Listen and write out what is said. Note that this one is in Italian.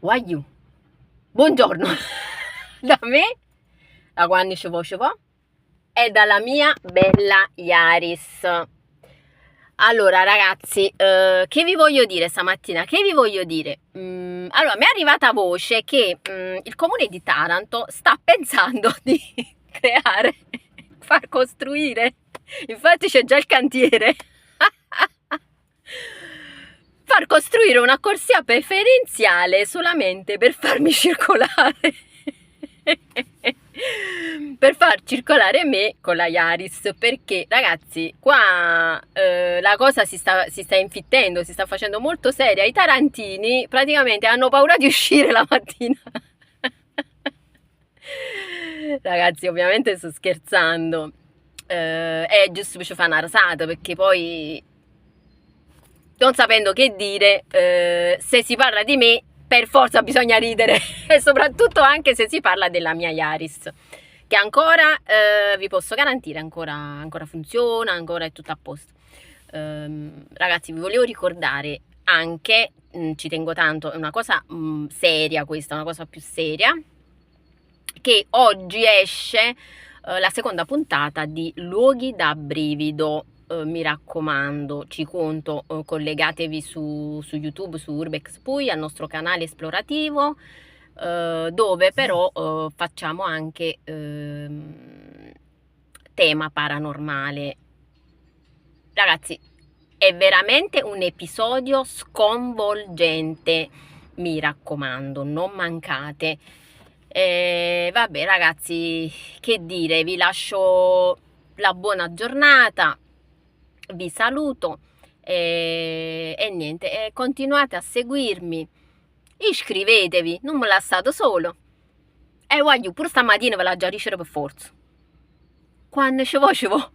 Wagyu, buongiorno da me, da quando ci vo, e dalla mia bella Yaris. Allora ragazzi, che vi voglio dire stamattina? Che vi voglio dire? Allora, mi è arrivata voce che il comune di Taranto sta pensando di far costruire, infatti c'è già il cantiere, far costruire una corsia preferenziale solamente per farmi circolare. Per far circolare me con la Yaris, perché ragazzi qua la cosa si sta infittendo, si sta facendo molto seria. I tarantini praticamente hanno paura di uscire la mattina. Ragazzi, ovviamente sto scherzando, è giusto per ci fare una rasata, perché poi non sapendo che dire, se si parla di me per forza bisogna ridere, e soprattutto anche se si parla della mia Yaris, che ancora vi posso garantire ancora funziona, ancora è tutto a posto. Ragazzi, vi volevo ricordare anche, ci tengo tanto, è una cosa seria questa, una cosa più seria, che oggi esce la seconda puntata di Luoghi da brivido. Mi raccomando, ci conto, collegatevi su YouTube, su Urbex Pui, al nostro canale esplorativo, dove però facciamo anche tema paranormale. Ragazzi, è veramente un episodio sconvolgente, mi raccomando, non mancate. Vabbè ragazzi, che dire, vi lascio la buona giornata, vi saluto e niente, continuate a seguirmi, iscrivetevi, non me lasciate solo, e voglio pure stamattina ve la già dicere per forza, quando ci vo.